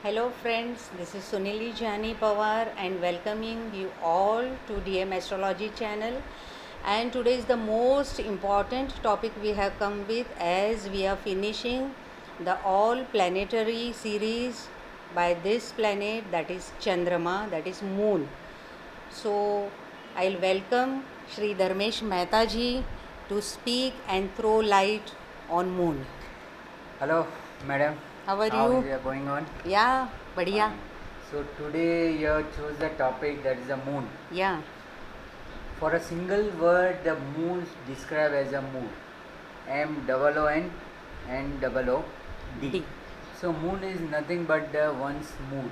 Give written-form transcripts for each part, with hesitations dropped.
Hello friends, this is Sunili Jani Pawar and welcoming you all to DM Astrology channel. And today is the most important topic we have come with as we are finishing the all planetary series by this planet, that is Chandrama, that is Moon. So I'll welcome Shri Dharmesh Mehta ji to speak and throw light on Moon. Hello, madam. How are How you? is it going on? Yeah, badhiya. Fine. So today you choose the topic that is the moon. Yeah. For a single word, the moon described as a mood. M-O-O-N and O-O-D. D. So moon is nothing but the one's mood.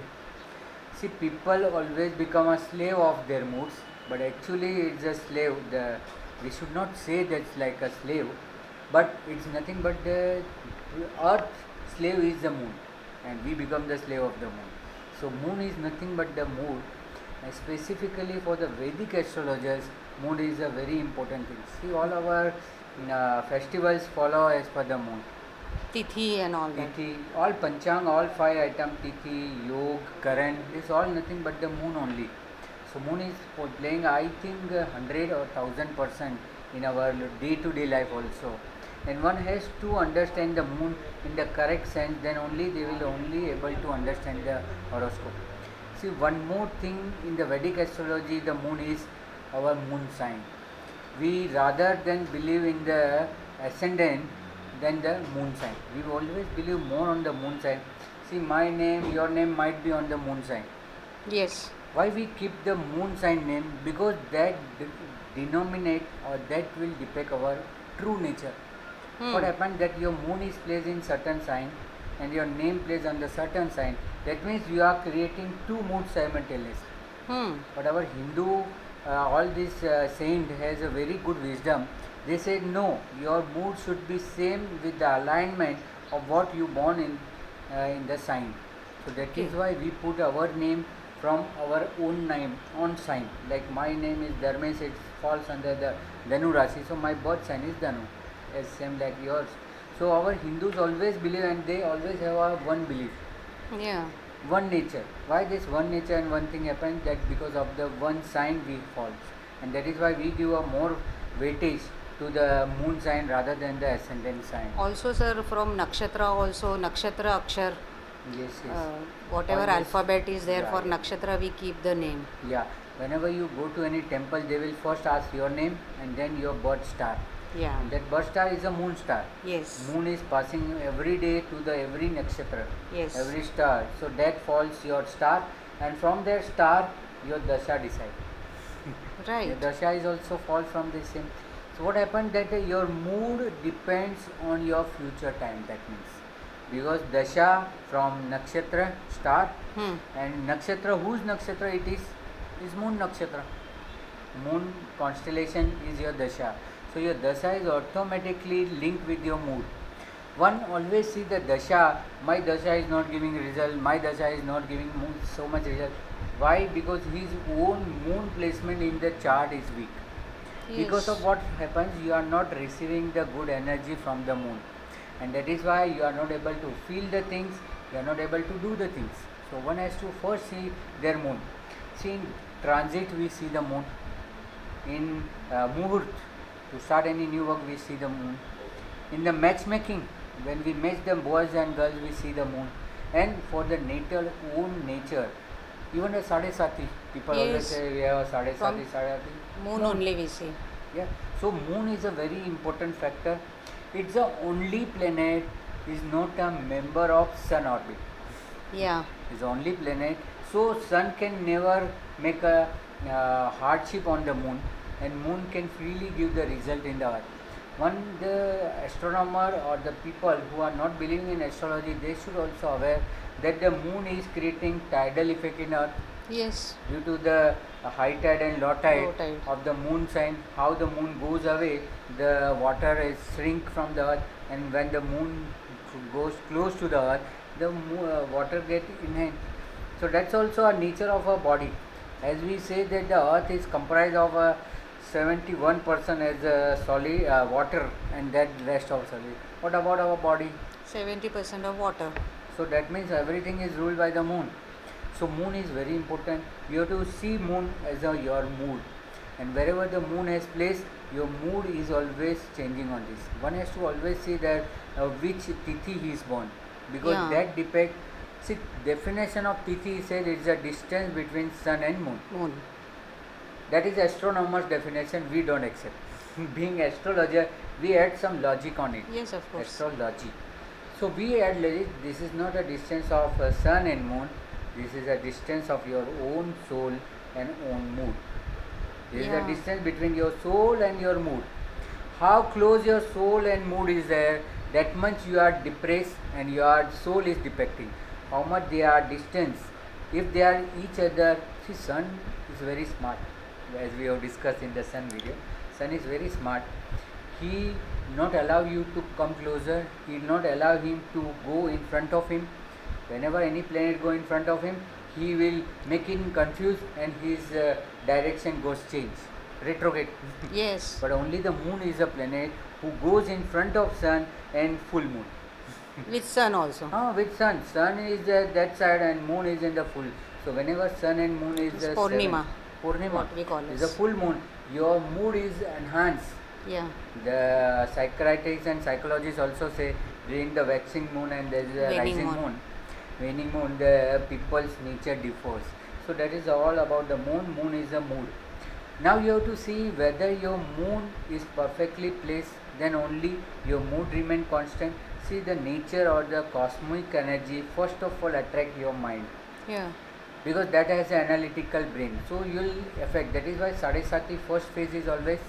See, people always become a slave of their moods, but actually it's a slave. We should not say that's like a slave, but it's nothing but the earth slave is the moon, and we become the slave of the moon. So moon is nothing but the mood. And specifically for the Vedic astrologers, moon is a very important thing. See, all our festivals follow as per the moon. Tithi and all that. Tithi, all Panchang, all 5 item Tithi, Yog, Karan, is all nothing but the moon only. So moon is playing, I think, 100 or 1000% in our day-to-day life also. And one has to understand the moon in the correct sense, then only they will only able to understand the horoscope. See, one more thing in the Vedic astrology, the moon is our moon sign. We rather than believe in the ascendant than the moon sign. We always believe more on the moon sign. See, my name, your name might be on the moon sign. Yes. Why we keep the moon sign name? Because that denominate or that will depict our true nature. What happens that your moon is placed in certain sign and your name plays on the certain sign. That means you are creating two moods simultaneously. But our Hindu, all this saint has a very good wisdom. They said no, your mood should be same with the alignment of what you born in the sign. So that is why we put our name from our own name, own sign. Like my name is Dharmesh, it falls under the Dhanu Rashi. So my birth sign is Dhanu, as same like yours. So our Hindus always believe, and they always have a one belief. Yeah. One nature. Why this one nature and one thing happens? That because of the one sign we falls, and that is why we give a more weightage to the moon sign rather than the ascendant sign. Also, sir, from nakshatra also, nakshatra akshar, Yes, yes. whatever Always. alphabet is there Yeah, for yeah. nakshatra, we keep the name. Yeah. Whenever you go to any temple, they will first ask your name and then your birth star. Yeah. And that birth star is a moon star. Yes. Moon is passing every day to the every nakshatra, Yes. every star. So that falls your star, and from that star your dasha decide. Your Right. dasha is also fall from the same. So what happened that your mood depends on your future time. That means because dasha from nakshatra star and nakshatra, whose nakshatra it is moon nakshatra. Moon constellation is your dasha. So your dasha is automatically linked with your mood. One always see the dasha, my dasha is not giving result, my dasha is not giving so much result. Why? Because his own moon placement in the chart is weak. Because of what happens, you are not receiving the good energy from the moon, and that is why you are not able to feel the things, you are not able to do the things. So one has to first see their moon. See, in transit we see the moon, in muhurt, to start any new work we see the moon, in the matchmaking when we match the boys and girls we see the moon, and for the natal own nature, even the sade sati, people always Yes. say we have a sade From sati, sade sati. Moon No. only we see. Yeah. So moon is a very important factor. It's the only planet is not a member of sun orbit. Yeah. It's the only planet. So sun can never make a hardship on the moon, and moon can freely give the result in the earth. The astronomer or the people who are not believing in astrology, they should also aware that the moon is creating tidal effect in earth Yes. due to the high tide and low Low tide tide. of the moon sign. How the moon goes away, the water is shrink from the earth, and when the moon goes close to the earth, the water get enhanced. So that's also a nature of a body. As we say that the earth is comprised of 71% as solid water, and that rest of solid. What about our body? 70% of water. So that means everything is ruled by the moon. So moon is very important. You have to see moon as your mood, and wherever the moon has place, your mood is always changing on this. One has to always see that which tithi he is born, because Yeah. that depends. See, definition of tithi says it's a distance between sun and moon. Moon. That is astronomer's definition. We don't accept. Being astrologer, we add some logic on it. Yes, of course. Astrology. So we add logic. This is not a distance of sun and moon. This is a distance of your own soul and own mood. This is Yeah. the distance between your soul and your mood. How close your soul and mood is there, that much you are depressed and your soul is depicting. How much they are distance. If they are each other, see, sun is very smart, as we have discussed in the sun video. Sun is very smart. He not allow you to come closer. He not allow him to go in front of him. Whenever any planet go in front of him, he will make him confused and his direction goes change, retrograde. Yes. But only the moon is a planet who goes in front of sun and full moon. With sun also. With sun. Sun is that side and moon is in the full. So whenever sun and moon is It's Purnima. Purnima What we call is it. a full moon. Your mood is enhanced. Yeah. The psychiatrists and psychologists also say during the waxing moon and there is a Waning rising moon. moon, waning moon, the people's nature differs. So that is all about the moon. Moon is a mood. Now you have to see whether your moon is perfectly placed, then only your mood remain constant. See, the nature or the cosmic energy first of all attract your mind, Yeah. because that has an analytical brain. So you will affect. That is why Sadesati first phase is always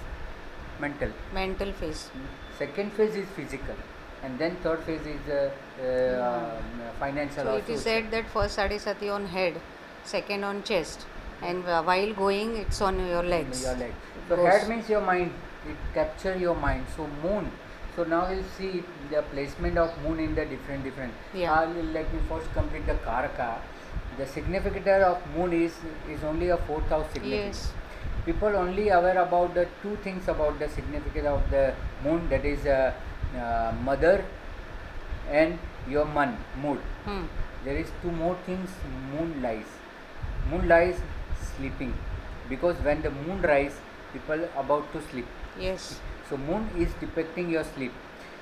mental. Mental phase. Second phase is physical, and then third phase is financial. So or it is social. said that first sadisati on head, second on chest, and while going it's on your legs. Your leg. So Goes. head means your mind. It capture your mind. So moon. So now we'll see the placement of moon in the different. Yeah. Let me first complete the Karaka. The significator of moon is only a fourth house significant. Yes. People only aware about the two things about the significance of the moon, that is mother and your mood. Hmm. There is two more things. Moon lies sleeping, because when the moon rise, people about to sleep. Yes. So moon is depicting your sleep.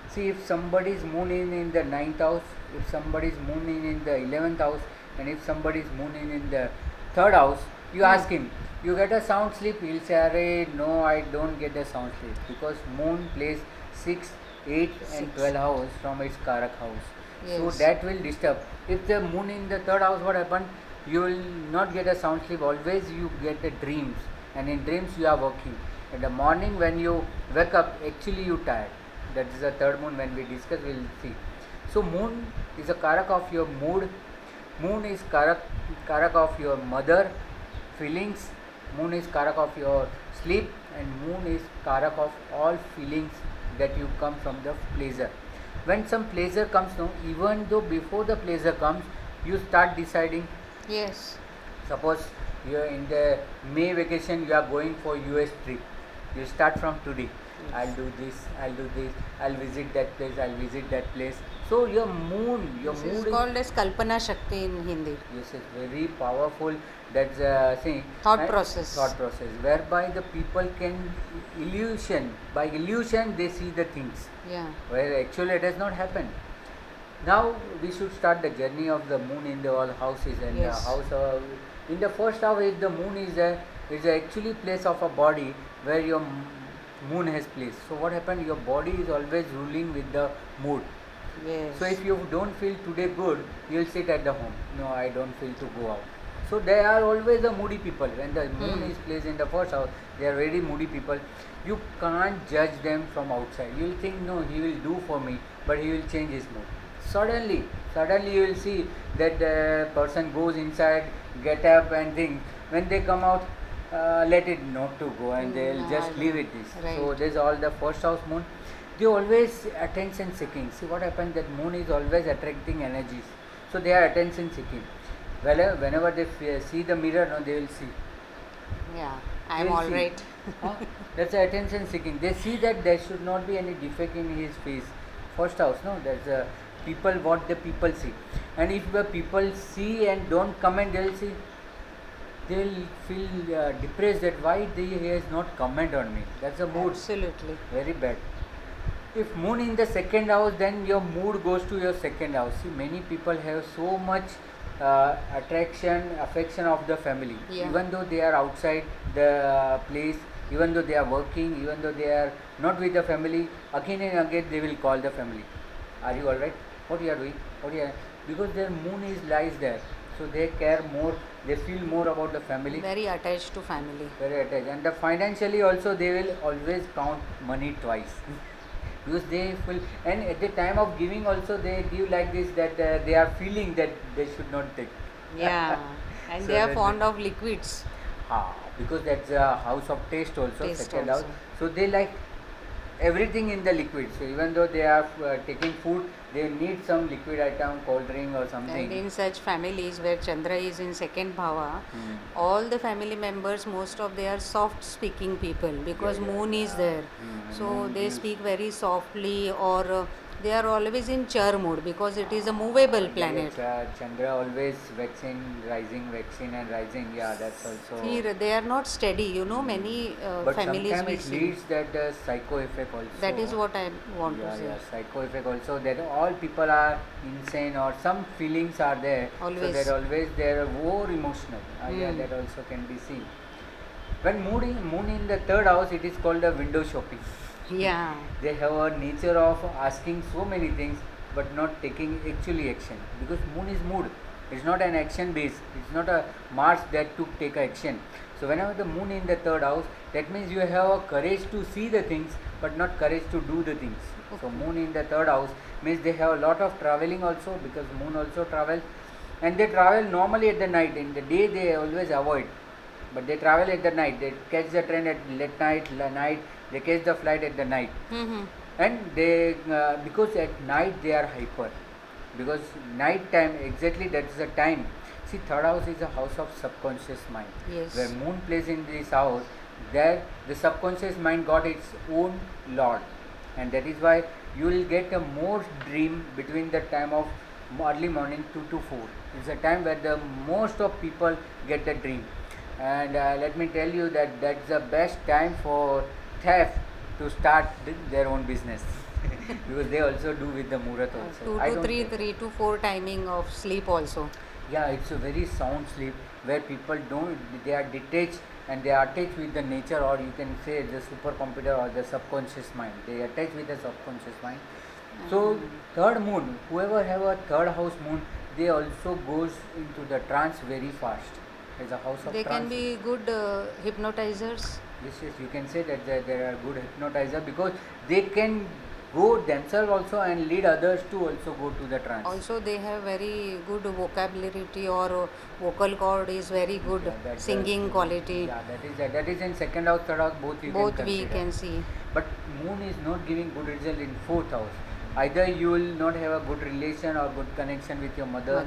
See, if somebody's moon is in the 9th house, if somebody's moon is in the 11th house, and if somebody's moon is in the 3rd house, you ask him, you get a sound sleep? He'll say, Arey, no, I don't get a sound sleep, because moon plays 6, 8 and 12 house from its Karak house. So Yes. that will disturb. If the moon in the 3rd house, what happened? You will not get a sound sleep. Always you get the dreams, and in dreams you are working. In the morning when you wake up, actually you tired. That is the 3rd moon. When we discuss, we will see. So moon is a Karak of your mood. Moon is Karak of your mother feelings. Moon is Karak of your sleep, and moon is Karak of all feelings that you come from the pleasure. When some pleasure comes, no, even though before the pleasure comes, you start deciding. Yes. Suppose you are in the May vacation, you are going for US trip. You start from today. Yes. I'll do this, I'll visit that place, I'll visit that place. So your moon, your This mood is called as Kalpana Shakti in Hindi. yes, is very powerful. That's thing. Thought And process. Thought process, whereby the people can illusion. By illusion, they see the things, Yeah. where actually it has not happened. Now we should start the journey of the moon in the all houses, and Yes. the house of, in the first house, if the moon is there, is actually place of a body where your moon has placed. So what happened? Your body is always ruling with the mood. Yes. So if you don't feel today good, you will sit at the home. No, I don't feel to go out. So they are always the moody people. When the moon is placed in the first house, they are very moody people. You can't judge them from outside. You will think, no, he will do for me, but he will change his mood. Suddenly you will see that the person goes inside, get up and think. When they come out, let it not to go, and they will just leave it this. Right. So this is all the first house moon. They always attention seeking. See what happens, that moon is always attracting energies. So they are attention seeking. Whenever they see the mirror, no, they will see. Yeah. I'm They'll all see. right. That's attention seeking. They see that there should not be any defect in his face. First house, no, that's people what the people see. And if the people see and don't comment, they'll feel depressed that why he has not comment on me. That's a mood. Absolutely. Very bad. If moon in the second house, then your mood goes to your second house. See, many people have so much affection of the family, Yeah. even though they are outside the place, even though they are working, even though they are not with the family, again and again they will call the family. Are you alright? What you are doing? What you are? Because their moon is lies there, so they care more. They feel more about the family. Very attached to family. Very attached, and the financially also they will always count money twice. Because they feel, and at the time of giving also they give like this, that they are feeling that they should not take. Yeah. And So they are that- fond of liquids. because that's a house of taste also, Taste second also. house. So they like everything in the liquid. So even though they are taking food, they need some liquid item, cold drink or something. And in such families where Chandra is in second bhava, Hmm. all the family members, most of they are soft speaking people because Yeah, yeah, moon is yeah. there. So Moon they is- speak very softly, or they are always in char mode because it is a movable Yeah, planet. Chandra always vexing, rising and rising. Yeah, that's also. Here they are not steady, you know, many But families sometimes we it see. leads that psycho effect also. That is what I want Yeah, to say. yeah, psycho effect also, that all people are insane or some feelings are there. So Always. that always they are more emotional. Yeah, Hmm. that also can be seen. When moon in the third house, it is called a window shopping. Yeah. They have a nature of asking so many things but not taking actually action, because moon is mood. It's not an action base. It's not a Mars that to take action. So whenever the moon in the third house, that means you have a courage to see the things but not courage to do the things. So moon in the third house means they have a lot of traveling also, because moon also travels, and they travel normally at the night. In the day they always avoid, but they travel at the night. They catch the train at night. They catch the flight at the night, Mm-hmm. and they because at night they are hyper, because night time exactly that's the time. See, third house is a house of subconscious mind. Yes. Where moon plays in this house, there the subconscious mind got its own lord, and that is why you will get a more dream between the time of early morning 2 to 4. It's a time where the most of people get the dream, and let me tell you that that's the best time for theft to start their own business. Because they also do with the murat also. 2 I to don't 3, think- 3 to 4 timing of sleep also. Yeah, it's a very sound sleep where people don't, they are detached and they are attached with the nature, or you can say the supercomputer or the subconscious mind. They attach with the subconscious mind. So third moon, whoever have a third house moon, they also goes into the trance very fast. As a house of They trance. can be good hypnotizers. Yes, you can say that they are good hypnotizer, because they can go themselves also and lead others to also go to the trance. Also, they have very good vocabulary, or vocal cord is very good, Yeah, that's singing quality. Yeah, that is in second house, third house, both you Both can we consider. can see. But moon is not giving good result in fourth house. Either you will not have a good relation or good connection with your mother.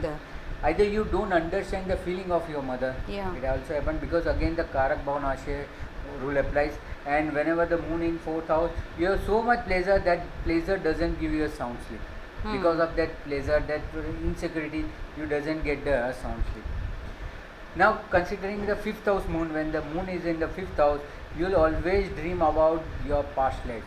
Either you don't understand the feeling of your mother. Yeah. It also happens because again the Karak Bhavanashe rule applies, and whenever the moon in fourth house, you have so much pleasure that pleasure doesn't give you a sound sleep. Because of that pleasure, that insecurity, you doesn't get the sound sleep. Now considering the fifth house moon, when the moon is in the fifth house, you will always dream about your past life.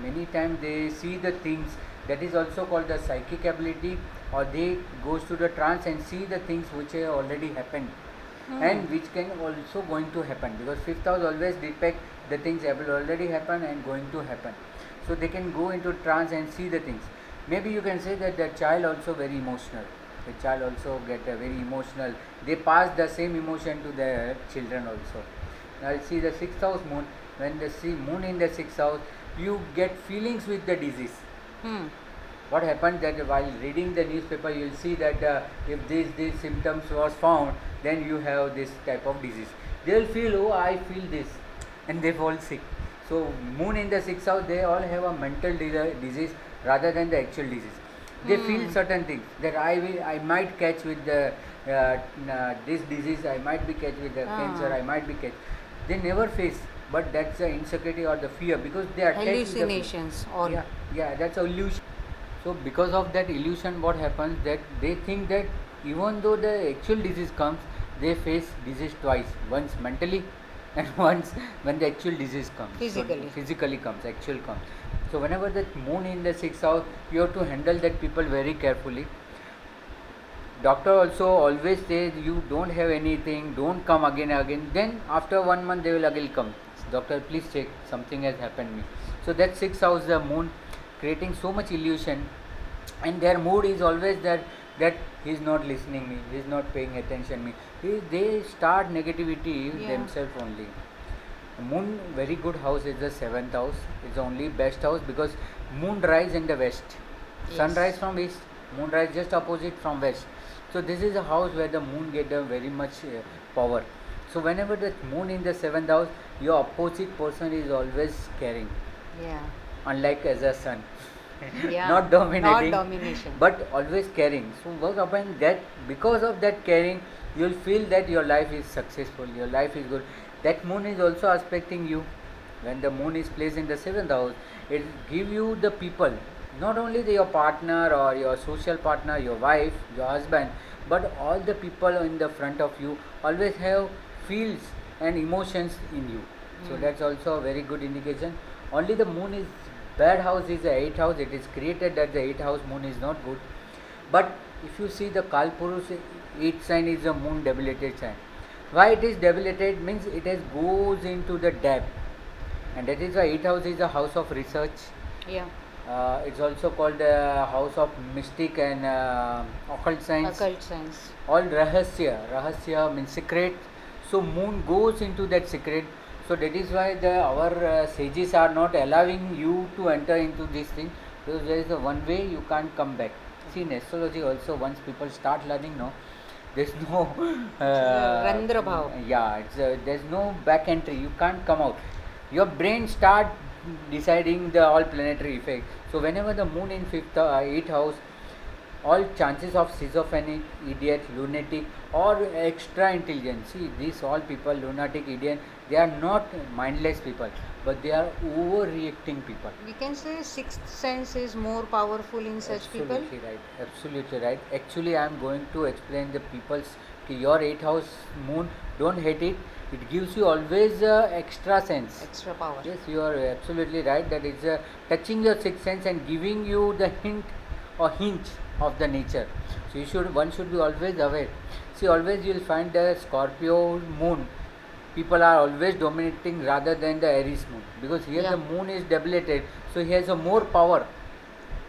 Many times they see the things, that is also called the psychic ability, or they goes to the trance and see the things which have already happened and which can also going to happen, because fifth house always depict the things that will already happen and going to happen. So they can go into trance and see the things. Maybe you can say that the child also very emotional. The child also get very emotional. They pass the same emotion to their children also. Now see the sixth house moon, when they see moon in the sixth house, you get feelings with the disease. Hmm. What happened that while reading the newspaper, you will see that if these symptoms was found, then you have this type of disease. They will feel, oh, I feel this, and they fall sick. So moon in the sixth house, they all have a mental disease rather than the actual disease. They feel certain things that I might catch with the this disease, I might be catch with the cancer, I might be catch. They never face, but that's the insecurity or the fear, because they are Hallucinations, all. Yeah, that's a illusion. So because of that illusion, what happens that they think that even though the actual disease comes, they face disease twice, once mentally and once when the actual disease comes. Physically. So physically comes, actual comes. So whenever the moon in the sixth house, you have to handle that people very carefully. Doctor also always says you don't have anything, don't come again and again. Then after 1 month they will again come. Doctor, please check, something has happened me. So that sixth house, the moon, creating so much illusion, and their mood is always that he is not listening me, he is not paying attention me. They start negativity themselves only. Moon, very good house is the seventh house. It's the only best house because moon rise in the west, sun rise from east, moon rise just opposite from west. So this is a house where the moon get a very much power. So whenever the moon in the seventh house, your opposite person is always caring. Yeah. Unlike as a sun. Yeah. Not dominating, Not domination. but always caring. So work upon that. Because of that caring, you'll feel that your life is successful, your life is good. That moon is also aspecting you. When the moon is placed in the seventh house, it give you the people, not only your partner or your social partner, your wife, your husband, but all the people in the front of you always have feels and emotions in you. So that's also a very good indication. Only the moon is bad house is the eighth house. It is created that the eighth house moon is not good. But if you see the Kalpurus, eighth sign is a moon debilitated sign. Why it is debilitated means it has goes into the depth, and that is why eighth house is a house of research. Yeah. It's also called a house of mystic and occult science. Occult science. All rahasya means secret. So moon goes into that secret. So that is why our sages are not allowing you to enter into this thing, because there is a one way you can't come back. See, in astrology also, once people start learning, no, there's no Randra bhav. yeah, there's no back entry. You can't come out. Your brain start deciding the all planetary effect. So whenever the moon in eighth house, all chances of schizophrenic, idiot, lunatic, or extra intelligent. See, these all people, lunatic, idiot, they are not mindless people, but they are overreacting people. We can say sixth sense is more powerful in such people. Absolutely right. Absolutely right. Actually, I am going to explain the people's. Your eighth house moon, don't hate it. It gives you always extra sense. Extra power. Yes, you are absolutely right. That it's touching your sixth sense and giving you the hint or hint of the nature. So one should be always aware. See, always you will find the Scorpio moon, people are always dominating rather than the Aries moon, because here the moon is debilitated, so he has a more power,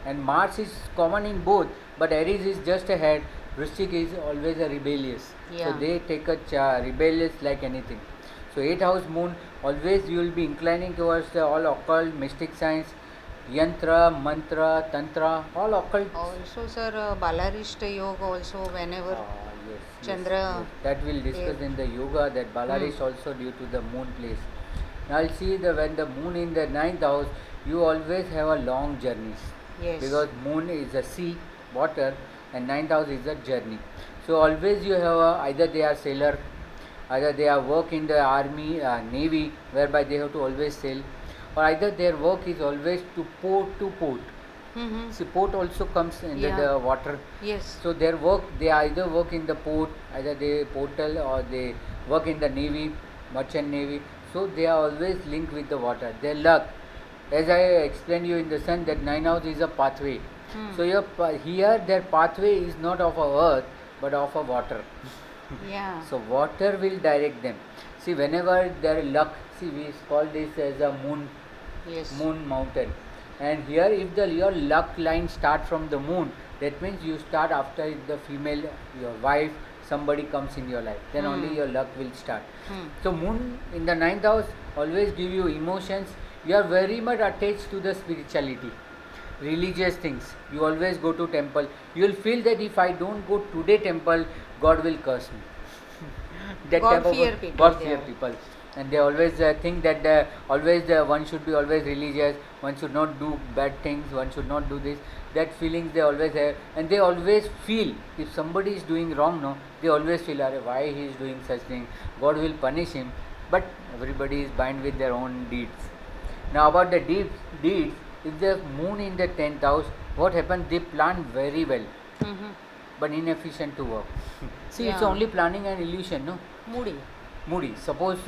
and Mars is common in both, but Aries is just ahead. Vrishik is always a rebellious, so they take a rebellious like anything. So 8th house moon, always you will be inclining towards the all occult, mystic science, yantra, mantra, tantra, all occult. Also, sir, Balarishta yoga also whenever Yes, Chandra. That we'll discuss in the yoga, that Balarish also due to the moon place. Now I'll see when the moon in the 9th house, you always have a long journeys. Yes. Because moon is a sea, water, and 9th house is a journey. So always you have either they are sailor, either they are work in the army, navy, whereby they have to always sail, or either their work is always to port. Mm-hmm. See, port also comes in the water. Yes. So their work, they either work in the port, either they portal, or they work in the navy, merchant navy. So they are always linked with the water. Their luck, as I explained you in the sun, that 9th house is a pathway. So here their pathway is not of a earth, but of a water. Yeah. So water will direct them. See, whenever their luck, see, we call this as a moon, moon mountain. And here, if your luck line start from the moon, that means you start after the female, your wife, somebody comes in your life, then only your luck will start. So moon in the 9th house always give you emotions. You are very much attached to the spirituality, religious things. You always go to temple. You will feel that if I don't go today temple, God will curse me. That God type fear of people. God fear people. And they always think that one should be always religious, one should not do bad things, one should not do this. That feelings they always have, and they always feel if somebody is doing wrong, no, they always feel, why he is doing such thing, God will punish him. But everybody is bound with their own deeds. Now about the deeds, if the moon in the 10th house, what happens? They plan very well, but inefficient to work. See, it's Yeah. only planning and illusion, no? Moody. Moody. Suppose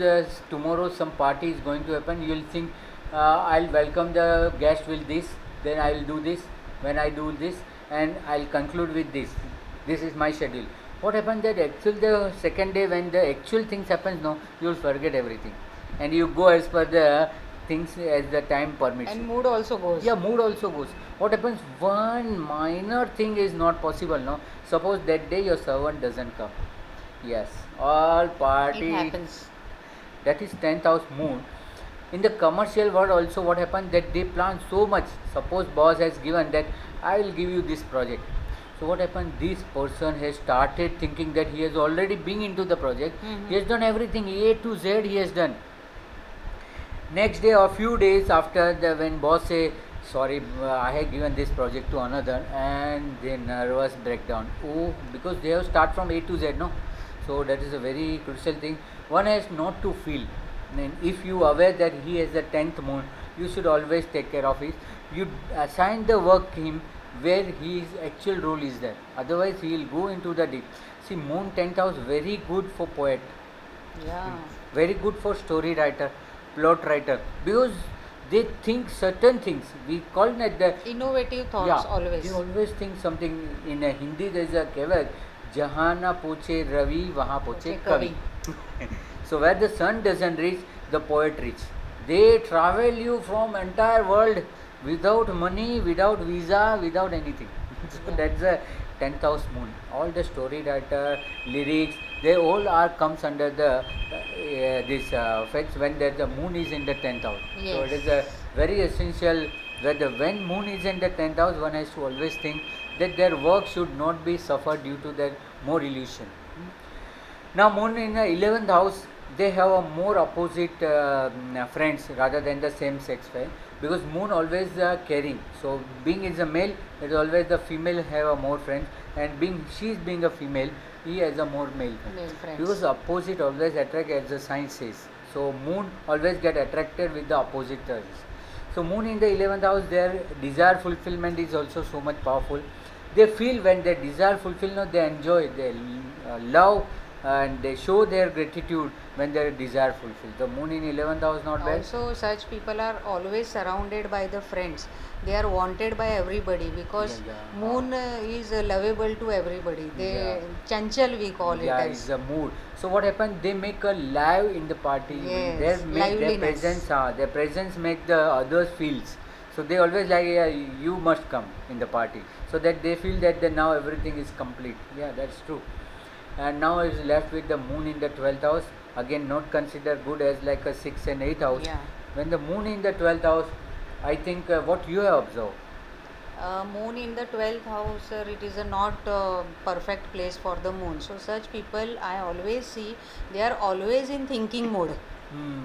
tomorrow some party is going to happen, you will think, I'll welcome the guest with this, then I'll do this, when I do this, and I'll conclude with this. This is my schedule. What happens that actual the second day when the actual things happens, no, you will forget everything, and you go as per the things as the time permits. And mood also goes. Yeah, mood also goes. What happens? One minor thing is not possible, no. Suppose that day your servant doesn't come. Yes, all party. It happens. That is 10th house moon. In the commercial world also, what happens that they plan so much. Suppose boss has given that I will give you this project. So what happened? This person has started thinking that he has already been into the project. He has done everything A to Z. He has done. Next day or few days after, when boss say, sorry, I have given this project to another, and the nervous breakdown. Oh, because they have start from A to Z, no. So that is a very crucial thing. One has not to feel. And if you are aware that he has a 10th moon, you should always take care of it. You assign the work him where his actual role is there. Otherwise, he will go into the deep. See, moon 10th house very good for poet, Yeah. very good for story writer, plot writer, because they think certain things. We call it the Innovative thoughts yeah. always. They always think something. In Hindi, there is a kehwat, "Jahan na poche Ravi, wahan poche Kavi." So where the sun doesn't reach, the poet reach. They travel you from entire world without money, without visa, without anything. So that's a 10th house moon. All the story writer, lyrics, they all are comes under the this effects when the moon is in the 10th house. So it Yes. is a very essential that when moon is in the 10th house, one has to always think that their work should not be suffered due to their more illusion. Now moon in the 11th house, they have a more opposite friends rather than the same sex friend, because moon always caring. So being is a male, it is always the female have a more friends, and being she is being a female, he has a more male friend. Male friends. Because opposite always attract, as the science says. So moon always get attracted with the opposite terms. So moon in the 11th house, their desire fulfillment is also so much powerful. They feel when their desire fulfilled, no, they enjoy, they love, and they show their gratitude when their desire fulfilled. The moon in 11th house not bad. Also, such people are always surrounded by the friends. They are wanted by everybody because Yeah, yeah. moon is lovable to everybody. They Yeah. chanchal we call Yeah, it it's as. the mood. So what happened? They make a live in the party. Yes, They make their liveliness. presence. Their presence make the others feels. So they always like, yeah, you must come in the party, so that they feel that now everything is complete. Yeah, that's true. And now is left with the moon in the 12th house. Again, not considered good as like a 6th and 8th house. Yeah. When the moon in the 12th house, I think what you have observed. Moon in the 12th house, it is a not perfect place for the moon. So, such people I always see, they are always in thinking mode.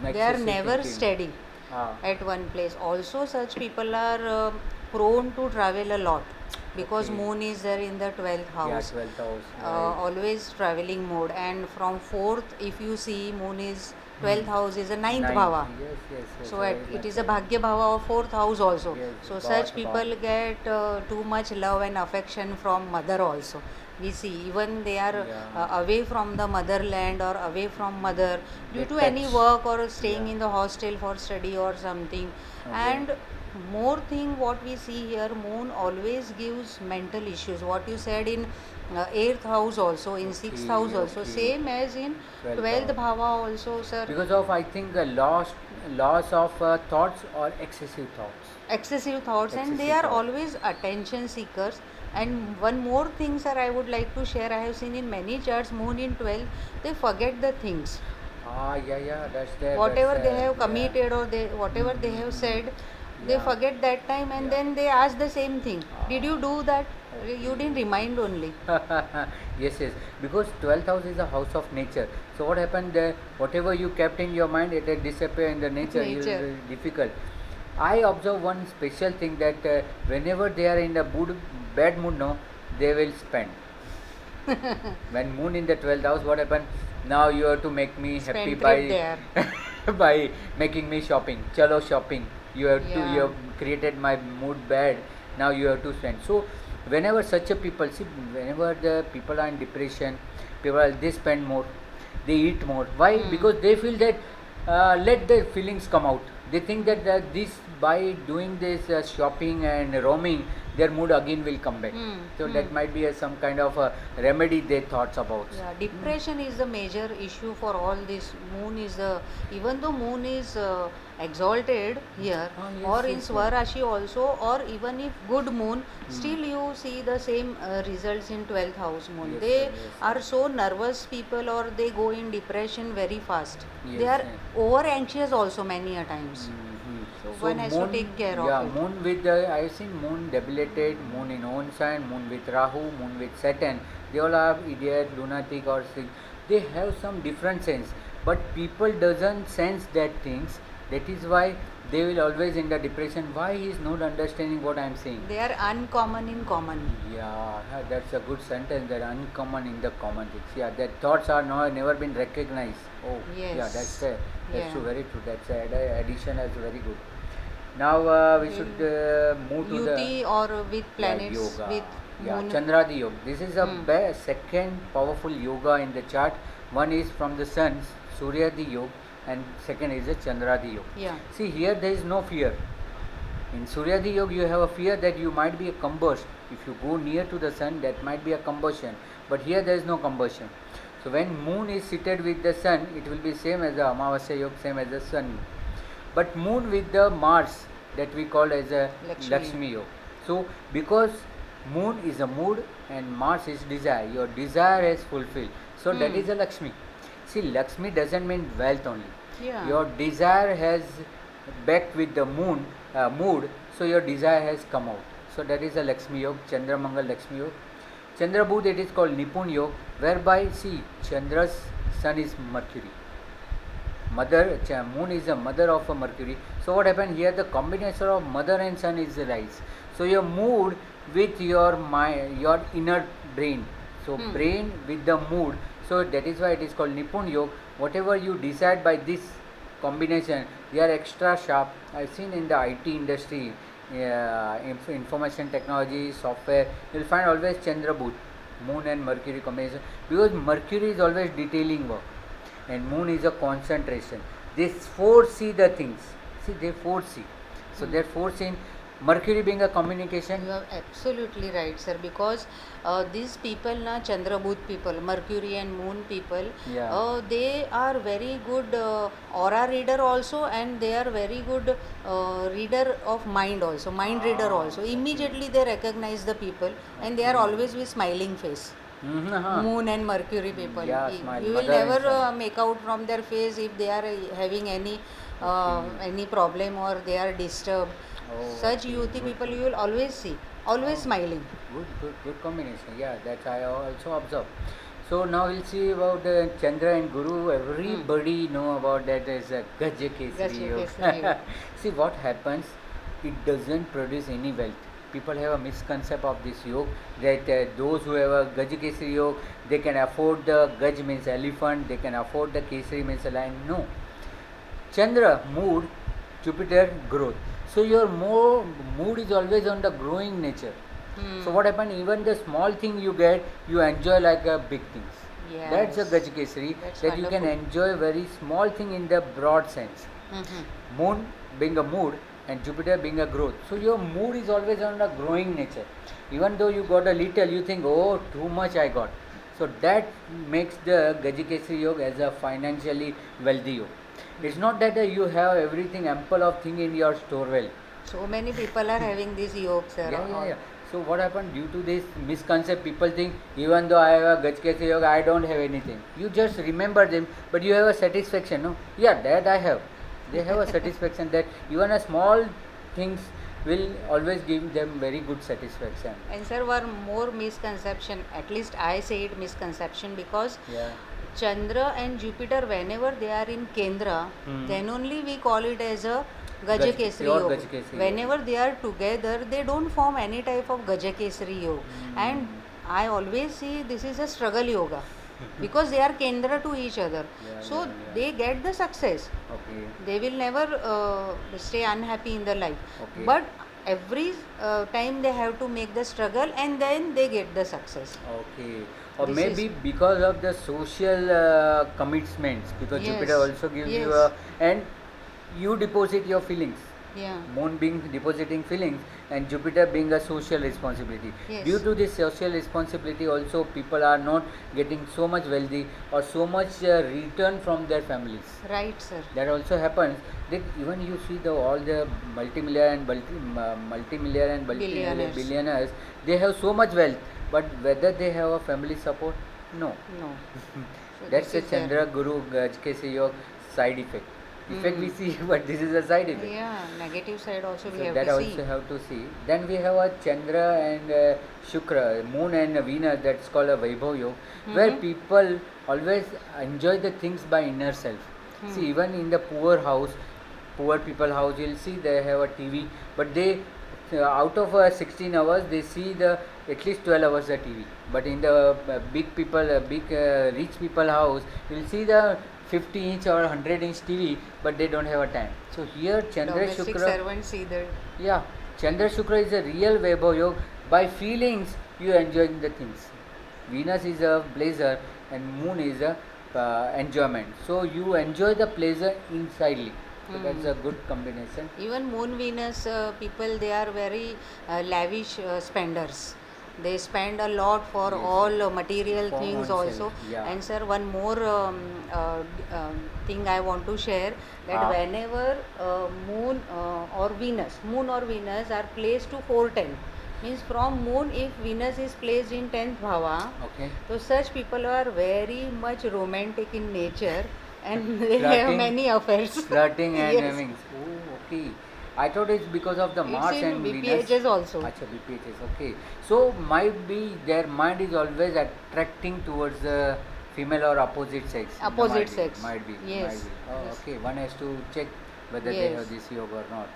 They are Excessive never thinking. steady Ah. at one place. Also, such people are prone to travel a lot because Okay. moon is there in the 12th Yeah, house. 12th house. Always traveling mode, and from 4th, if you see, moon is 12th house is a ninth Ninth. bhava. Yes, yes, yes. So very it much is a right. bhagya bhava of 4th house also. Yes, So Bhavat such bhava. people get too much love and affection from mother also. We see even they are Yeah. away from the motherland or away from mother due They to any touch. work or staying Yeah. in the hostel for study or something. Okay. And more thing what we see here, moon always gives mental issues. What you said in 8th house also, in 6th Okay, house also, okay. same as in 12th 12th house. bhava also, sir. Because of, I think, loss of thoughts or excessive thoughts. Excessive thoughts, and they Excessive are thought. always attention seekers. And one more thing, sir, I would like to share. I have seen in many charts, moon in 12, they forget the things. Yeah, that's there. Whatever that's they there, have yeah. committed or they whatever they have said, they Yeah. forget that time, and Yeah. then they ask the same thing. Did you do that? You didn't remind only. Yes, yes. Because 12th house is a house of nature. So what happened there? Whatever you kept in your mind, it will disappear in the nature. It Nature. is difficult. I observe one special thing that whenever they are in the bad mood, no, they will spend. When moon in the 12th house, what happened? Now you have to make me happy Spend by trip there. by making me shopping. Chalo shopping. You have to, you Yeah. have created my mood bad. Now you have to spend. So whenever such a people, see, whenever the people are in depression, people, they spend more, they eat more. Why? Because they feel that let their feelings come out. They think that this, by doing this shopping and roaming, their mood again will come back. So that might be some kind of a remedy they thoughts about. Yeah, depression is the major issue for all this. Moon is the, even though moon is exalted here, Yes, or in yes, yes. Swarashi also, or even if good moon, still you see the same results in 12th house moon. Yes, They sir, yes, sir. are so nervous people, or they go in depression very fast. They Yes, are sir. over anxious also many a times. Mhm. So So one has to moon, take care yeah, of it. moon with the, I have seen moon debilitated, moon in own sign, moon with Rahu, moon with Saturn. They all are idiot, lunatic, or sick. They have some different sense, but people doesn't sense that things. That is why they will always in the depression. Why he is not understanding what I am saying? They are uncommon in common. Yeah, that's a good sentence. That uncommon in the common things. Yeah, that thoughts are never been recognized. Oh, yeah, Yes. that's Yeah. true, very true. That's addition is very good. Now we should move to the Yuti or with planets yoga. with Yeah, moon. Chandradi yoga. This is a Hmm. second powerful yoga in the chart. One is from the sun, Suryadi yoga, and second is the Chandradi yoga. Yeah. See, here there is no fear. In Suryadi Yoga, you have a fear that you might be a combust. If you go near to the sun, that might be a combustion. But here there is no combustion. So when moon is seated with the sun, it will be same as the Amavasya Yoga, same as the sun. But moon with the Mars, that we call as a Lakshmi Yoga. So because moon is a mood and Mars is desire, your desire is fulfilled. So that is a Lakshmi. See, Lakshmi doesn't mean wealth only. Yeah. Your desire has backed with the moon mood, so your desire has come out. So that is a Lakshmi Yoga, Chandra Mangal Lakshmi Yoga. Chandra Budh, it is called Nipun Yoga, whereby see Chandra's sun is Mercury. Moon is the mother of a Mercury. So what happened here? The combination of mother and sun is the rise. So your mood with your mind, your inner brain. So brain with the mood. So that is why it is called Nipun Yoga. Whatever you decide by this combination, they are extra sharp. I've seen in the IT industry, information technology, software, you'll find always Chandra Budh, moon and Mercury combination, because Mercury is always detailing work and moon is a concentration. They foresee the things. See, they foresee. So they foresee in Mercury being a communication. You are absolutely right, sir. Because these people, na Chandra Budh people, Mercury and Moon people, Yeah. they are very good aura reader also, and they are very good reader of mind also, mind reader also. Immediately they recognize the people, and they are always with smiling face. Moon and Mercury people. Yeah, smile. You will Mother and never son. make out from their face if they are having any problem or they are disturbed. Oh, Such okay, youth good, people good. you will always see, always Oh, smiling. good combination. Yeah, that I also observe. So now we'll see about Chandra and Guru. Everybody know about that as a Gajekesari Gajekesari yoga. yoga. See what happens, it doesn't produce any wealth. People have a misconception of this yoga that those who have a Gajekesari yoga, they can afford the Gaj means elephant, they can afford the Kesari means a lion. No. Chandra, mood, Jupiter, growth. So your mood is always on the growing nature. So what happens? Even the small thing you get, you enjoy like a big things. That's a Yes. Gajekesari, That's that you can wonderful. enjoy very small thing in the broad sense. Moon being a mood and Jupiter being a growth. So your mood is always on a growing nature. Even though you got a little, you think, oh, too much I got. So that makes the Gajekesari yoga as a financially wealthy yoga. It's not that you have everything ample of thing in your store well. So many people are having these yoga, sir. Yeah. So what happened due to this misconception? People think even though I have a Gajekesari yoga, I don't have anything. You just remember them, but you have a satisfaction, no? Yeah, that I have. They have a satisfaction that even a small things will always give them very good satisfaction. And sir, one more misconception, at least I say it misconception, because Yeah. Chandra and Jupiter, whenever they are in Kendra, then only we call it as a Gajakesari pure yoga. Gajakesari Whenever they are together, they don't form any type of Gajakesari yoga. And I always see this is a struggle yoga. because they are kendra to each other. Yeah, So yeah, yeah. they get the success. Okay. They will never stay unhappy in the life. Okay. But every time they have to make the struggle and then they get the success. Okay. Or This maybe is- because of the social commitments, because Yes. Jupiter also gives you Yes. and you deposit your feelings. Yeah. Moon being depositing feelings and Jupiter being a social responsibility. Yes. Due to this social responsibility, also people are not getting so much wealthy or so much return from their families. Right, sir. That also happens. That even you see all the multimillionaire and Billionaires. billionaires, they have so much wealth, but whether they have a family support, no. No. So That's this a is their- Chandra Guru Gaj ke se your side effect. Effect we see, but this is a side effect. Yeah, negative side also we So have that to also see. have to see. Then we have a Chandra and Shukra, Moon and Venus. That's called a Vaibhav Yoga, where people always enjoy the things by inner self. See, even in the poor people house, you'll see they have a TV, but they out of 16 hours they see the at least 12 hours of TV. But in the big rich people house, you'll see the 50-inch or 100-inch TV, but they don't have a time. So here Chandra Domestic Shukra, servants see that. yeah, Chandra Shukra is a real Vaibhav Yoga. By feelings, you enjoying the things. Venus is a pleasure and Moon is a enjoyment. So you enjoy the pleasure insidely. So that's a good combination. Even Moon Venus people, they are very lavish spenders. They spend a lot for Yes. all material For things oneself, also. yeah. And sir, one more thing I want to share, that whenever Moon or Venus are placed to 410, means from Moon, if Venus is placed in 10th bhava, Okay. so such people are very much romantic in nature and they have Flirting. many affairs. Flirting and Yes. having. Oh, okay. I thought it's because of the Mars It's in and BPHs Venus. also. Acha, BPHs, okay. So might be their mind is always attracting towards the female or opposite sex. Opposite Might be, sex. Might be. Yes. Might be. Oh, Yes. okay. One has to check whether they Yes. have this yoga or not.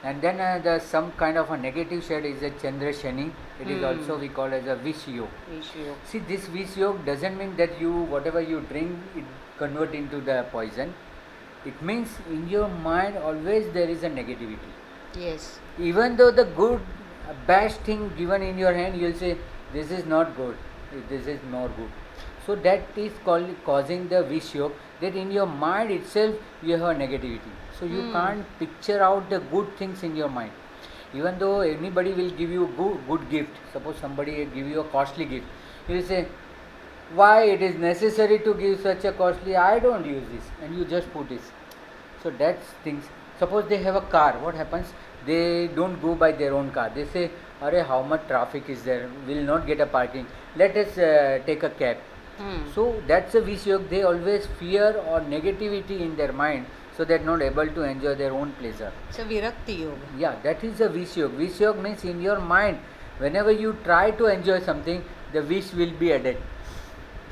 And then the some kind of a negative shade is a Chandra Shani. It is also we call as a Vish yoga. Wish you. See, this Vish yoga doesn't mean that you whatever you drink it convert into the poison. It means in your mind always there is a negativity. Yes. Even though the good, best thing given in your hand, you'll say this is not good, this is more good. So that is causing the Vish yoga, that in your mind itself you have a negativity. So you can't picture out the good things in your mind. Even though anybody will give you good gift, suppose somebody give you a costly gift, you will say, why it is necessary to give such a costly, I don't use this, and you just put this. So that's things. Suppose they have a car, what happens? They don't go by their own car. They say, "Arey, how much traffic is there? Will not get a parking. Let us take a cab." So that's a Vish yoga. They always fear or negativity in their mind, so they're not able to enjoy their own pleasure. It's a Virakti yoga. Yeah, that is a Vish yoga. Vish yoga means in your mind, whenever you try to enjoy something, the wish will be added,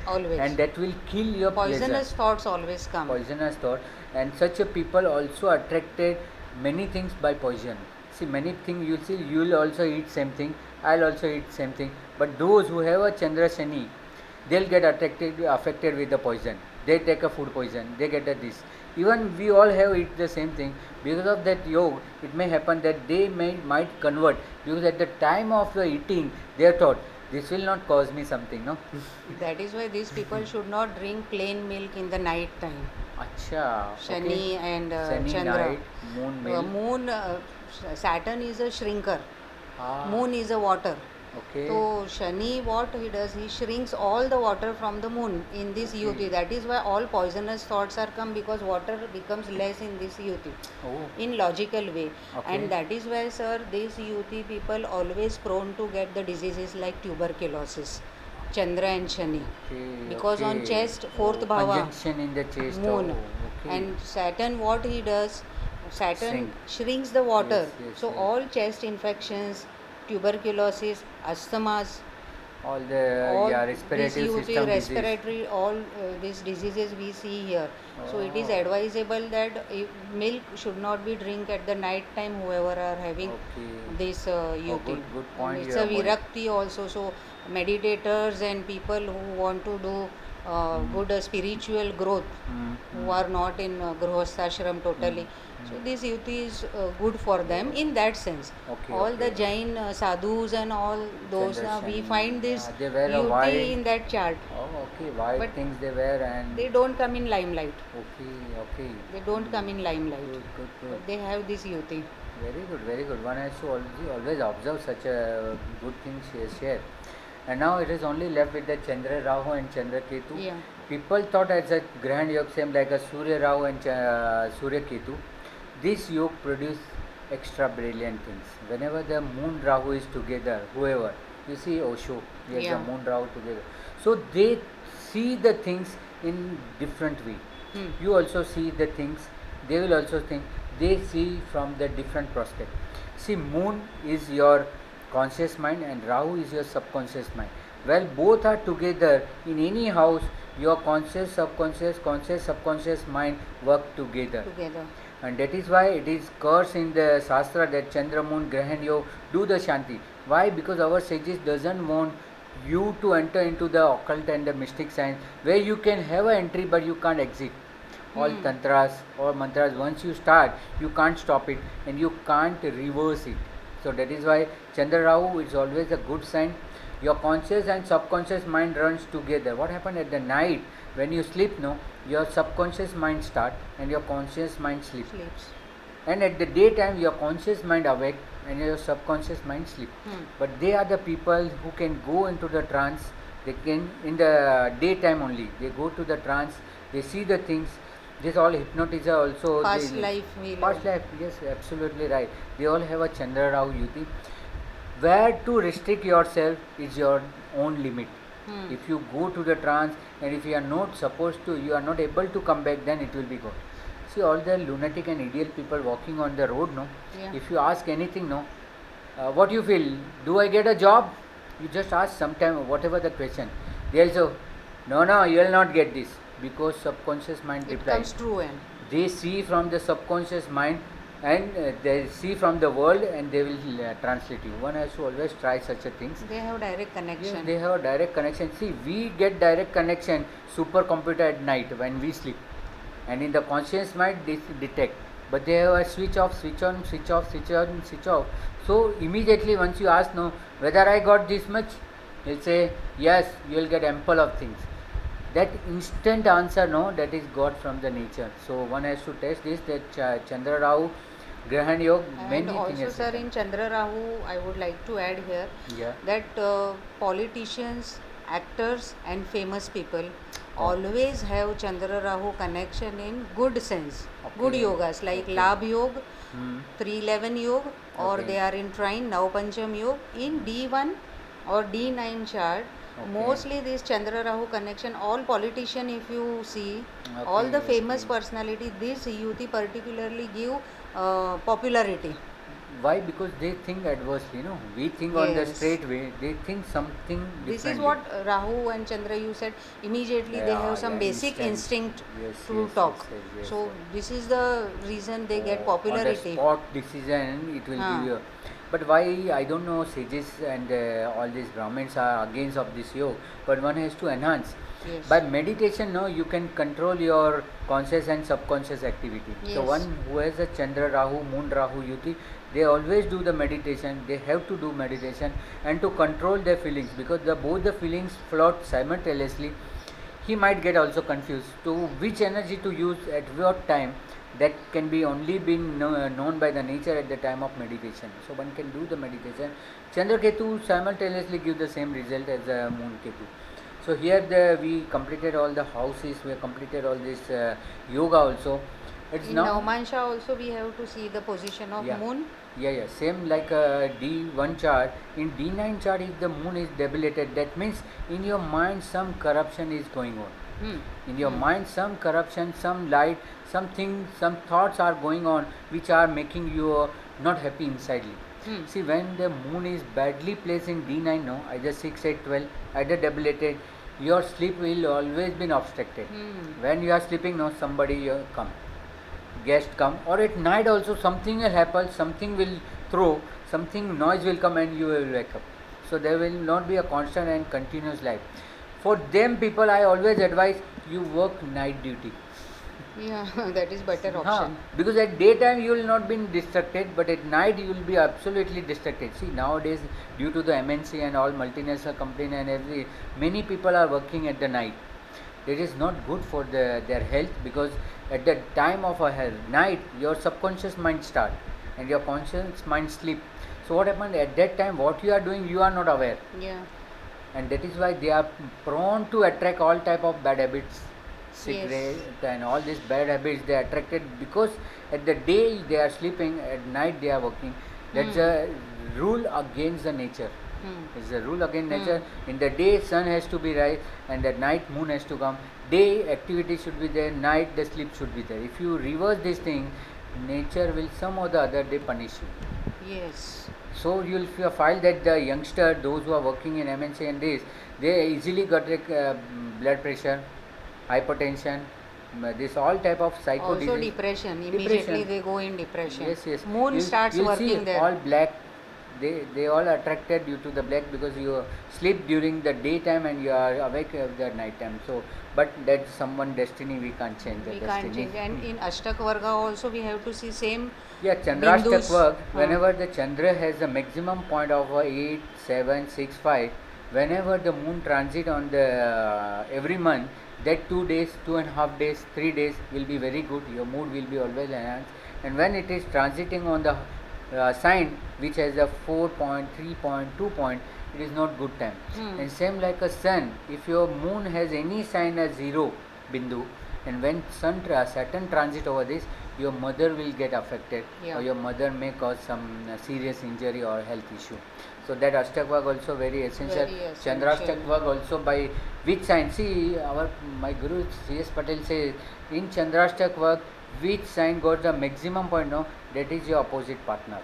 Always. and that will kill your Poisonous pleasure. thoughts always come. Poisonous thought, and such a people also attracted many things by poison. See, many things you see, you will also eat same thing, I'll also eat same thing, but those who have a Chandra Shani, they'll get affected with the poison. They take a food poison, they get a this. Even we all have eat the same thing. Because of that yoga, it may happen that they might convert, because at the time of the eating, they thought this will not cause me something, no? That is why these people should not drink plain milk in the night time. Acha. Shani Okay. and Shani Chandra. night, moon milk. Moon, Saturn is a shrinker. Ah, Moon is a water. okay. So Shani, what he does, he shrinks all the water from the moon in this yuti. That is why all poisonous thoughts are come, because water becomes less in this yuti, Oh, in logical way. Okay. And that is why, sir, these yuti people always prone to get the diseases like tuberculosis, Chandra and Shani. okay. Because on okay. chest, fourth bhava, Conjunction in the chest. moon. Oh, okay. And Saturn, what he does, Saturn Shrink. shrinks the water. Yes, yes, So yes. all chest infections, tuberculosis, asthmas, all the all respiratory these UV, system disease. respiratory, all these diseases we see here. So it is Oh. advisable that milk should not be drink at the night time, whoever are having Okay. this UT. good point And it's you a have made. virakti also. So meditators and people who want to do good spiritual growth, who are not in grihasthashram totally. So this yuti is good for them in that sense. Okay, All the okay. Jain sadhus and all those, we Chandrashani, find this they wear a yuti white. in that chart. Oh, okay, white But things they wear and. They don't come in limelight. Okay, okay. They don't come in limelight. Good, good, good. But they have this yuti. Very good, very good. One has to always observe such a good thing share. And now it is only left with the Chandra Rahu and Chandra Ketu. Yeah. People thought as a grand yoga same like a Surya Rahu and Surya Ketu. This yoga produce extra brilliant things. Whenever the moon Rahu is together, whoever, you see Osho, he has Yeah. the moon Rahu together. So they see the things in different way. You also see the things, they will also think, they see from the different perspective. See, moon is your conscious mind and Rahu is your subconscious mind. Well, both are together in any house, your conscious, conscious, subconscious mind work together. And that is why it is cursed in the Shastra that Chandra Moon Grahan Yoga do the Shanti. Why? Because our sages doesn't want you to enter into the occult and the mystic science where you can have an entry but you can't exit. All tantras or mantras, once you start, you can't stop it and you can't reverse it. So that is why Chandra Rahu is always a good sign. Your conscious and subconscious mind runs together. What happened at the night when you sleep? No, your subconscious mind start and your conscious mind sleeps. And at the daytime, your conscious mind awake and your subconscious mind sleep. But they are the people who can go into the trance. They can in the daytime only. They go to the trance. They see the things. This all hypnotizer also. Past life. Past life, yes, absolutely right. They all have a Chandra Rahu Yuti. Where to restrict yourself is your own limit. If you go to the trance and if you are not supposed to, you are not able to come back, then it will be gone. See all the lunatic and idiot people walking on the road, no? Yeah. If you ask anything, no? What you feel? Do I get a job? You just ask sometime, whatever the question. They'll say, no, you will not get this. Because subconscious mind It replies. comes true and They see from the subconscious mind and they see from the world and they will translate you. One has to always try such a things. they have direct connection. Yes, they have a direct connection. See, we get direct connection supercomputer at night when we sleep. And in the conscious mind, they detect. But they have a switch off, switch on, switch off, switch on, switch off. So immediately once you ask, no, whether I got this much, they'll say, yes, you will get ample of things. That instant answer, no, that is got from the nature. So one has to test this, that Chandra Rahu, Grahan Yoga, many And also, things. sir, in Chandra Rahu, I would like to add here Yeah. that politicians, actors, and famous people always have Chandra Rahu connection in good sense, good Okay. yogas like Okay. Labh Yoga, Hmm. 311 Yoga, or Okay. they are in trine Navpancham Yoga in D1 or D9 chart. Okay. Mostly this Chandra Rahu connection, all politician, if you see, all the Okay, famous okay. personality, this yuti particularly give popularity. Why? Because they think adversely, no? We think on the Yes. straight way, they think something differently. This is what Rahu and Chandra, you said, immediately they Yeah, have some yeah, basic instant. instinct Yes, to yes, talk. yes, yes, So yes. this is the reason they get On popularity. the spot decision, it will Huh. give you. But why? I don't know. Sages and all these Brahmins are against of this yoga. But one has to enhance. Yes. By meditation, no, you can control your conscious and subconscious activity. So Yes. one who has a Chandra Rahu, Moon Rahu Yuti, they always do the meditation. They have to do meditation and to control their feelings because both the feelings float simultaneously. He might get also confused to which energy to use at what time. That can be only been known by the nature at the time of meditation. So one can do the meditation. Chandra Ketu simultaneously give the same result as the Moon Ketu. So here we completed all the houses, we have completed all this yoga also. It's In now Navmansha also we have to see the position of Yeah. moon. Yeah, same like D1 chart. In D9 chart, if the moon is debilitated, that means in your mind some corruption is going on. In your mind some corruption, some light, something, some thoughts are going on which are making you not happy insidely. See, when the moon is badly placed in D9, no, either 6, 8, 12, either debilitated, your sleep will always be obstructed. When you are sleeping, no, somebody come, guest come, or at night also something will happen, something will throw, something noise will come and you will wake up. So there will not be a constant and continuous life. For them people, I always advise you work night duty. Yeah, that is better Huh, option. because at daytime you will not be distracted, but at night you will be absolutely distracted. See, nowadays due to the MNC and all multinational company and every, many people are working at the night. It is not good for their health, because at the time of a night your subconscious mind start and your conscious mind sleep. So what happened at that time, what you are doing you are not aware, Yeah. and that is why they are prone to attract all type of bad habits, cigarette and all these bad habits. They are attracted because at the day they are sleeping, at night they are working. That's a rule against the nature. It's a rule against nature. In the day sun has to be rise, and at night moon has to come. Day activity should be there, night the sleep should be there. If you reverse this thing, nature will some or the other day punish you. Yes. So you will find that the youngster, those who are working in MNC and this, they easily got blood pressure, hypertension, this all type of psycho Also disease. depression. Immediately they go in depression. Yes, yes. Moon starts you'll working see there. all black. They all attracted due to the black, because you sleep during the daytime and you are awake at the night time. So, but that's someone destiny, we can't change the We destiny. can't change. And in Ashtak Varga also we have to see same. Yeah, Chandra's Bindus. work, whenever the Chandra has a maximum point of 8, 7, 6, 5, whenever the moon transit on the every month, that 2 days, 2.5 days, 3 days will be very good. Your mood will be always enhanced. And when it is transiting on the sign which has a 4 point, 3 point, 2 point, it is not good time. And same like a sun, if your moon has any sign as 0 bindu, and when Saturn transit over this, your mother will get affected, or your mother may cause some serious injury or health issue. So that Ashtakvag also very essential. Chandra Ashtakvag also by which sign? See, my Guru C.S. Patel says, in Chandra Ashtakvag, which sign got the maximum point? No, that is your opposite partner.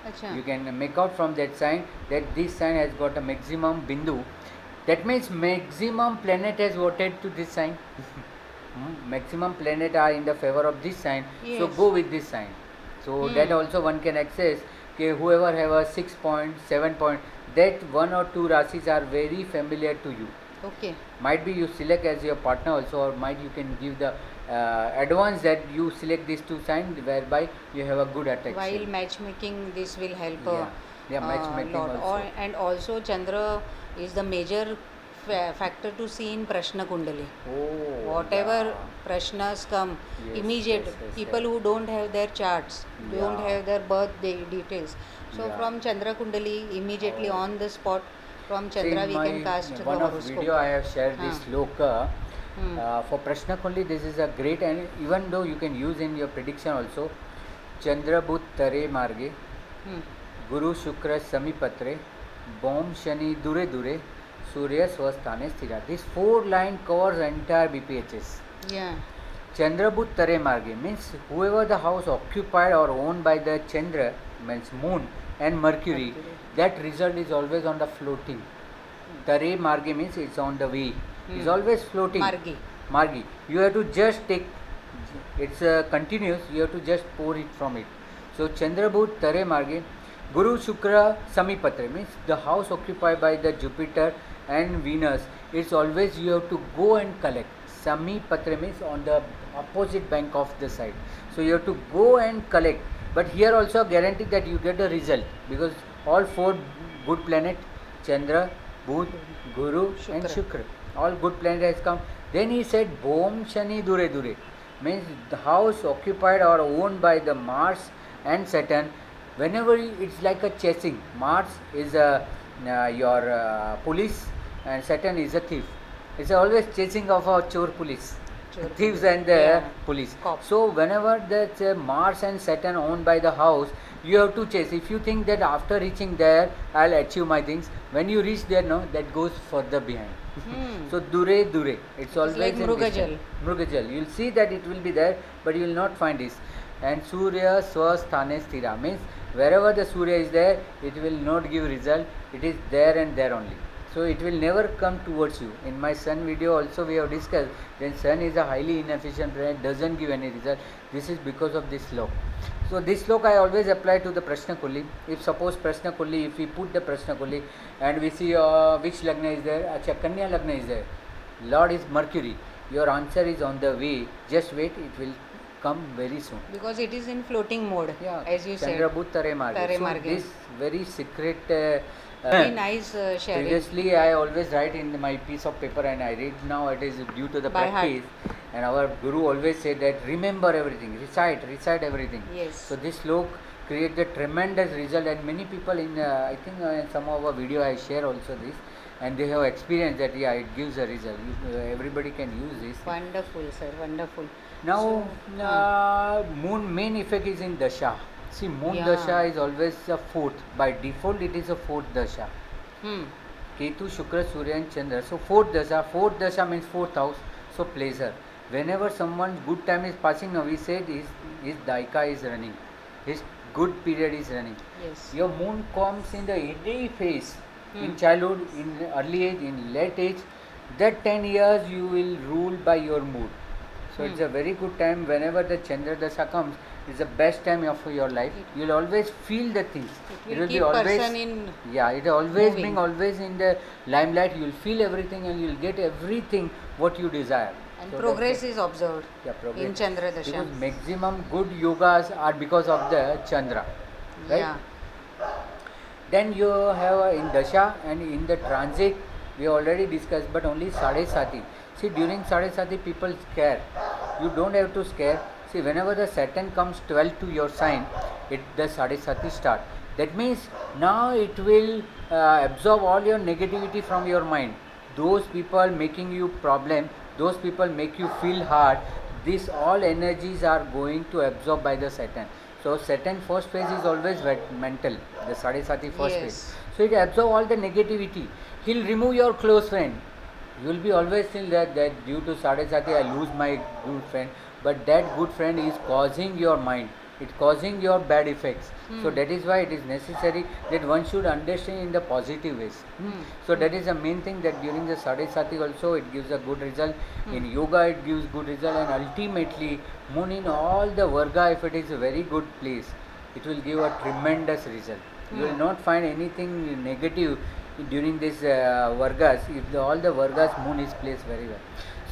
Achha. You can make out from that sign that this sign has got a maximum bindu. That means maximum planet has voted to this sign. Maximum planet are in the favor of this sign, so go with this sign. So that also one can access. Okay, whoever have a 6 point, 7 point, that 1 or 2 rasis are very familiar to you. Okay. Might be you select as your partner also, or might you can give the advance that you select these 2 signs, whereby you have a good attraction. While matchmaking, this will help matchmaking lot. also. And also Chandra is the major factor to see in Prashna Kundali. Whatever prashnas come, immediate people who don't have their charts, don't have their birth details. So from Chandra Kundali, immediately on the spot, from Chandra we can cast the one of horoscope. video I have shared this loka. For Prashna Kundali, this is a great, and even though you can use in your prediction also, Chandra Bhut Tare Marge, Guru Shukra Samipatre, Bom Shani Dure Dure, Surya Swasthane Sthira. This 4 line covers entire BPHS. Yeah. Chandra Bhut Tare Marge means whoever the house occupied or owned by the Chandra, means moon and Mercury, that result is always on the floating. Tare Marge means it's on the way. It's always floating. Margi. You have to just take, it's continuous, you have to just pour it from it. So Chandra Bhut Tare Marge, Guru Shukra Samipatre means the house occupied by the Jupiter and Venus, it's always you have to go and collect. Samipatre means on the opposite bank of the side. So you have to go and collect. But here also guarantee that you get the result, because all 4 good planets, Chandra, Bhut, Guru and Shukra, all good planets has come. Then he said Bom Shani Dure Dure means the house occupied or owned by the Mars and Saturn. Whenever it's like a chasing, Mars is your police and Saturn is a thief. It's always chasing of a chore police, thieves and the police. So whenever that Mars and Saturn owned by the house, you have to chase. If you think that after reaching there I'll achieve my things, when you reach there, no, that goes further behind. So Dure Dure, it's always like in Mrugajal. Mrugajal. You'll see that it will be there, but you will not find this. And Surya Swasthane Sthira means wherever the Surya is there, it will not give result. It is there and there only. So it will never come towards you. In my sun video also we have discussed, then sun is a highly inefficient planet, doesn't give any result. This is because of this law. So this law I always apply to the Prashna Kulli. If suppose Prashna Kulli, if we put the Prashna Kulli and we see which Lagna is there, Acha Kanya Lagna is there, Lord is Mercury, your answer is on the way, just wait, it will come very soon. Because it is in floating mode, Yeah, as you said. Chandra Bhut Tare Marge. Tare So Marge. this very secret. Very nice sharing. Previously, I always write in my piece of paper and I read now. It is due to the By practice. And our Guru always said that remember everything, recite everything. Yes. So this slok creates a tremendous result, and many people in I think in some of our video I share also this, and they have experienced that yeah, it gives a result. Everybody can use this. Wonderful, sir. Wonderful. Now, So, moon main effect is in dasha. See, moon Yeah. dasha is always a fourth. By default, it is a fourth dasha. hmm. Ketu, Shukra, Surya and Chandra. So fourth dasha means fourth house. So pleasure. Whenever someone's good time is passing, now we said his daika is running. His good period is running. Yes. Your moon comes in the any phase, in Hmm. childhood, in early age, in late age. That 10 years you will rule by your mood. So it's a very good time. Whenever the Chandra dasha comes, it's the best time of your life. You'll always feel the things. It will keep person in Yeah, it always moving. being always in the limelight. You'll feel everything and you'll get everything what you desire. and So progress that's is observed yeah, progress. in Chandra Dasha. Because maximum good yogas are because of the Chandra, right? Yeah. Then you have in Dasha and in the transit, we already discussed, but only Sade Sati. See, during Sade Sati, people scare. You don't have to scare. See, whenever the Saturn comes 12 to your sign, the Sade Sati start. That means now it will absorb all your negativity from your mind. Those people making you problem, those people make you feel hard, these all energies are going to absorb by the Saturn. So Saturn first phase is always mental, the Sade Sati first Yes. phase. So it absorbs all the negativity. He'll remove your close friend. You will be always feel that due to Sade Sati I lose my good friend. But that good friend is causing your mind. It's causing your bad effects. So that is why it is necessary that one should understand in the positive ways. So that is the main thing, that during the Sade Sati also it gives a good result. In yoga it gives good result, and ultimately moon in all the Varga, if it is a very good place, it will give a tremendous result. You will not find anything negative during this Vargas if all the Vargas moon is placed very well.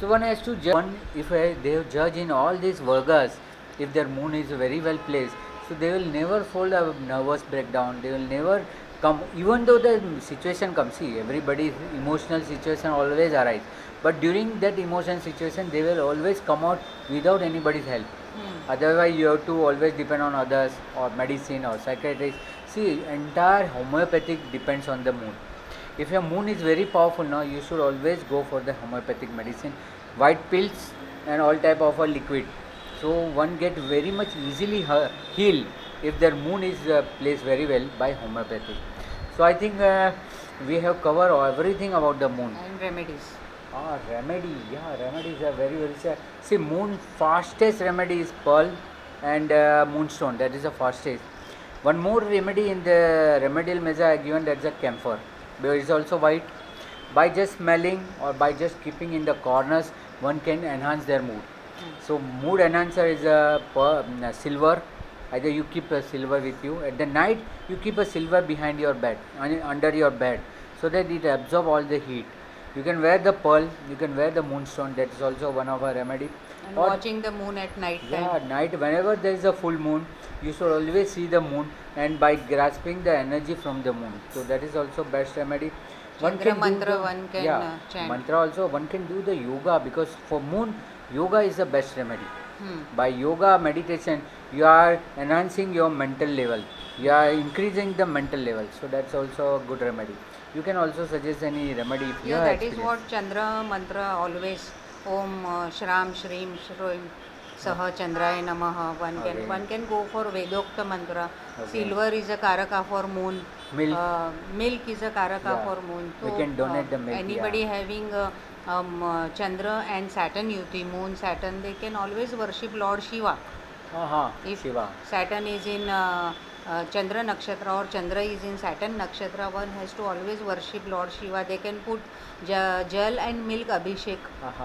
So one has to judge, if they have judged in all these Vargas, if their moon is very well placed, so they will never fall a nervous breakdown, they will never come, even though the situation comes, see everybody's emotional situation always arise, but during that emotion situation they will always come out without anybody's help. Otherwise you have to always depend on others or medicine or psychiatrist. See, entire homeopathic depends on the moon. If your moon is very powerful now, you should always go for the homeopathic medicine, white pills and all type of a liquid. So one get very much easily healed if their moon is placed very well by homeopathy. So I think we have covered everything about the moon. And remedies. Remedies are very sad. See, moon fastest remedy is pearl and moonstone. That is the fastest. One more remedy in the remedial measure I given, that is a camphor. But it is also white. By just smelling or by just keeping in the corners, one can enhance their mood. So mood enhancer is a silver. Either you keep a silver with you. At the night, you keep a silver behind your bed, under your bed, so that it absorbs all the heat. You can wear the pearl, you can wear the moonstone. That is also one of our remedy. And watching the moon at night time. Yeah, night, whenever there is a full moon, you should always see the moon, and by grasping the energy from the moon. So that is also best remedy. Chandra mantra one can chant. Mantra also one can do the yoga, because for moon, yoga is the best remedy. By yoga meditation, you are enhancing your mental level. You are increasing the mental level. So that's also a good remedy. You can also suggest any remedy if you Yeah, have that is experience. what Chandra mantra always. Om Shram Shrim Shroim Saha Chandraya Namaha. Okay. One can go for Vedokta mantra. Okay. Silver is a karaka for moon. Milk. Milk is a karaka Yeah. for moon. We can donate the milk, Anybody yeah. having Chandra and Saturn Yuti, moon Saturn, they can always worship Lord Shiva. Aha, If Shiva. Saturn is in Chandra nakshatra or Chandra is in Saturn nakshatra, one has to always worship Lord Shiva. They can put jal and milk abhishek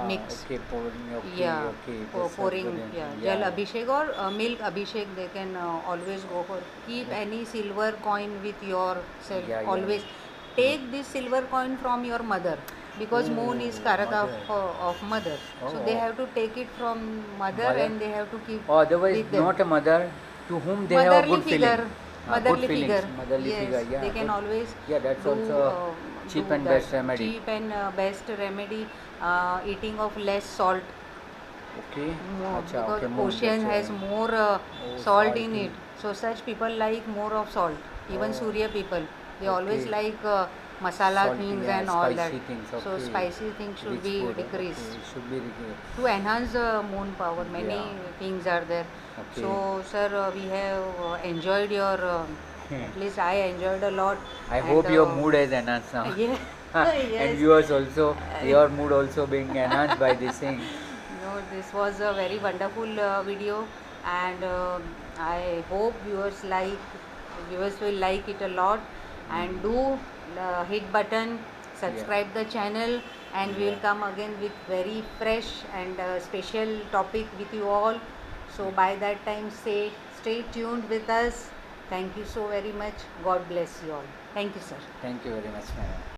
mix. Okay, pouring. Okay, Yeah, okay. That's pouring, brilliant. yeah, Yeah. jal abhishek or milk abhishek. They can always go for. Keep Yeah. any silver coin with yourself. Yeah, yeah. Always take this silver coin from your mother, because moon is Oh, karaka mother. of mother. So Oh, they oh. have to take it from mother, Mother. and they have to keep Or otherwise, with them. not a mother to whom they have a Motherly good figure, feeling. motherly Good feelings. figure. Motherly Yes, figure. Yeah, they can good. always Yeah, that's do also cheap do and that. best remedy. Cheap and best remedy. Eating of less salt, Okay. more, Acha, because okay, moon. ocean That's has more oh, salt in salty. it. So such people like more of salt. Even Oh, Surya people, they always okay. like masala Salty, things yeah, and all that. spicy things. So Okay. spicy things should Rich be food. Okay, decreased it should be reduced. to enhance the moon power. Many Yeah. things are there. Okay. So sir, we have enjoyed your at least I enjoyed a lot. I And hope your mood has enhanced now. yeah. And Yes. yours also, your mood also being enhanced by this thing. No, this was a very wonderful video, and I hope viewers will like it a lot, and do hit button, subscribe the channel, and we will Yeah. come again with very fresh and special topic with you all. So by that time, stay tuned with us. Thank you so very much. God bless you all. Thank you, sir. Thank you very much, madam.